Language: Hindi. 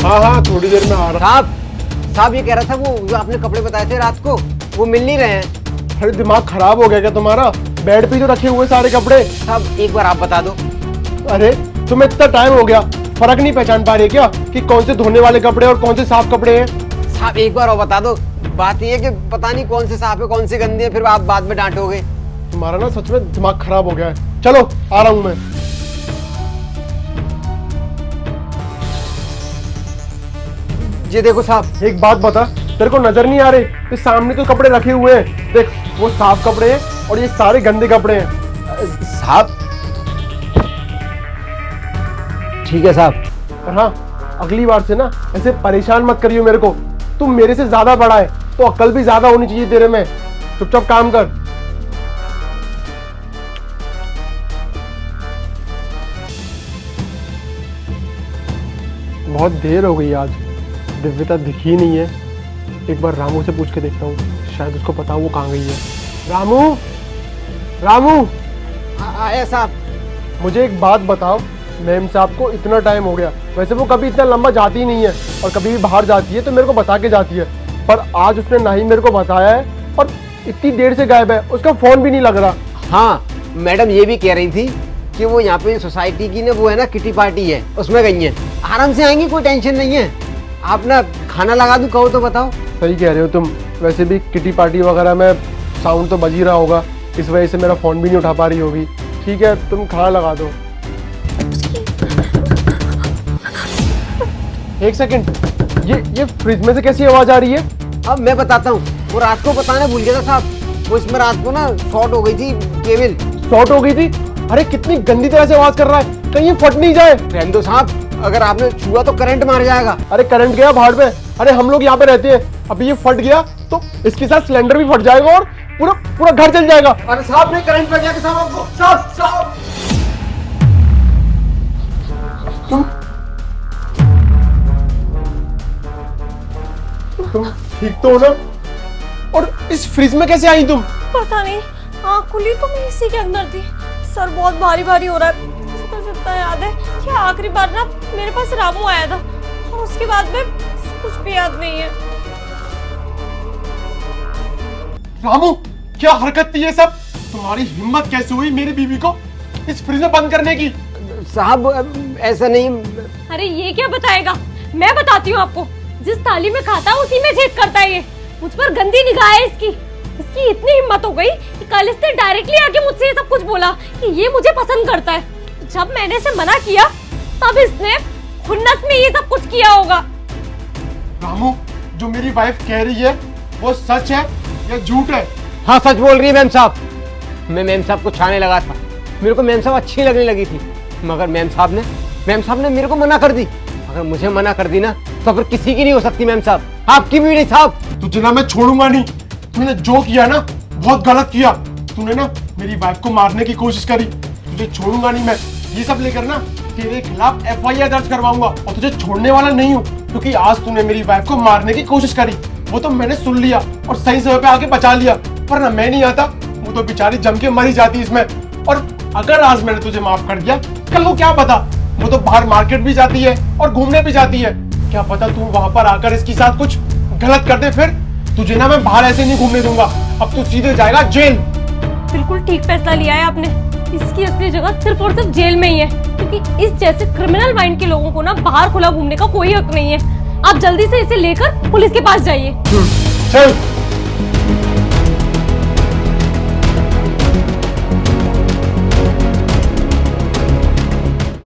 हाँ हाँ थोड़ी देर में आ रहा। साहब ये कह रहा था वो जो आपने कपड़े बताए थे रात को वो मिल नहीं रहे हैं। अरे दिमाग खराब हो गया क्या तुम्हारा? बेड पे तो रखे हुए सारे कपड़े। साहब एक बार आप बता दो। अरे तुम्हें इतना टाइम हो गया, फर्क नहीं पहचान पा रही क्या कि कौन से धोने वाले कपड़े और कौन से साफ कपड़े हैं? साहब एक बार और बता दो। बात ये है कि पता नहीं कौन से साफ है कौन से गंदे हैं, फिर आप बाद में डांटोगे। तुम्हारा ना सच में दिमाग खराब हो गया है। चलो आ रहा हूं मैं। ये देखो साहब। एक बात बता, तेरे को नजर नहीं आ रहे कि सामने तो कपड़े रखे हुए हैं? देख वो साफ कपड़े हैं और ये सारे गंदे कपड़े हैं। साहब ठीक है साहब। और हाँ, अगली बार से ना ऐसे परेशान मत करियो मेरे को। तुम मेरे से ज्यादा बड़ा है तो अक्ल भी ज्यादा होनी चाहिए तेरे में। चुपचाप काम कर। बहुत देर हो गई आज, दिव्यता दिखी नहीं है। एक बार रामू से पूछ के देखता हूँ, शायद उसको पता वो कहाँ गई है। रामू, रामू। आया साहब। मुझे एक बात बताओ, मैम साहब को इतना टाइम हो गया, वैसे वो कभी इतना लंबा जाती ही नहीं है और कभी भी बाहर जाती है तो मेरे को बता के जाती है, पर आज उसने ना ही मेरे को बताया है और इतनी देर से गायब है, उसका फोन भी नहीं लग रहा। हाँ मैडम ये भी कह रही थी कि वो यहाँ पे सोसाइटी की ना वो है ना किटी पार्टी है, उसमें गई है। आराम से आएंगी, कोई टेंशन नहीं है। आप ना खाना लगा दूं कहो तो बताओ। सही कह रहे हो तुम। वैसे भी किटी पार्टी वगैरह में साउंड तो बज ही रहा होगा, इस वजह से मेरा फोन भी नहीं उठा पा रही होगी। ठीक है तुम खाना लगा दो। एक सेकंड, ये फ्रिज में से कैसी आवाज आ रही है? अब मैं बताता हूँ। वो रात को बताना भूल गया था साहब। वो इसमें रात को ना शॉर्ट हो गई थी केबल। शॉर्ट हो गई थी? अरे कितनी गंदी तरह से आवाज कर रहा है, कहीं ये फट नहीं जाए। रहने दो साहब, अगर आपने छुआ तो करंट मार जाएगा। अरे करंट गया भाड़ में। अरे हम लोग यहाँ पे रहते हैं, अभी ये फट गया तो इसके साथ सिलेंडर भी फट जाएगा और पूरा पूरा घर जल जाएगा। अरे साहब ने करंट लग गया कि साहब आपको। साहब साहब तुम ठीक तो हो ना? और इस फ्रिज में कैसे आई तुम? पता नहीं, आँख खुली तो मैं इसी के अंदर थी। सर बहुत भारी भारी हो रहा है। बस इतना याद है कि आखिरी बार ना मेरे पास रामू आया था और उसके बाद में कुछ भी याद नहीं है। रामू, क्या हरकत थी ये सब? तुम्हारी हिम्मत कैसे हुई मेरी बीवी को इस फ्रिज में बंद करने की? साहब ऐसा नहीं। अरे ये क्या बताएगा, मैं बताती हूँ आपको। जिस थाली में खाता है उसी में छेद करता है ये। मुझ पर गंदी निगाह है इसकी। इसकी इतनी हिम्मत हो गई कि कल इसने डायरेक्टली आके मुझसे ये सब कुछ बोला कि ये मुझे पसंद करता है। जब मैंने इसे मना किया तब इसने खुन्नस में ये सब कुछ किया होगा। रामू, जो मेरी वाइफ कह रही है वो सच है या झूठ है? हाँ सच बोल रही है मैम साहब। मैं मैम साहब को छाने लगा था, मेरे को मैम साहब अच्छी लगने लगी थी, मगर मैम साहब ने मेरे को मना कर दी। अगर मुझे मना कर दी ना तो फिर किसी की नहीं हो सकती मैम साहब, आपकी भी नहीं साहब। तुझे ना मैं छोड़ूंगा नहीं। तूने जो किया ना बहुत गलत किया। तूने ना मेरी वाइफ को मारने की कोशिश करी, तुझे छोड़ूंगा नहीं मैं। ये सब लेकर ना तेरे खिलाफ FIR दर्ज करवाऊंगा और तुझे छोड़ने वाला नहीं हूँ, क्योंकि आज तूने मेरी वाइफ को मारने की कोशिश करी। वो तो मैंने सुन लिया और सही समय पे आके बचा लिया, पर ना मैं नहीं आता वो तो बेचारी जम के मरी जाती इसमें। और अगर आज मैंने तुझे माफ कर दिया, कल को क्या पता, वो तो बाहर मार्केट भी जाती है और घूमने भी जाती है। क्या पता तू वहां पर आकर इसके साथ कुछ गलत कर दे, फिर तुझे ना मैं बाहर ऐसे नहीं घूमने दूंगा। अब तू सीधे जाएगा जेल। बिल्कुल ठीक फैसला लिया है आपने। इसकी असली जगह सिर्फ और सिर्फ जेल में ही है, क्योंकि इस जैसे क्रिमिनल माइंड के लोगों को ना बाहर खुला घूमने का कोई हक नहीं है। आप जल्दी से इसे लेकर पुलिस के पास जाइए। चल।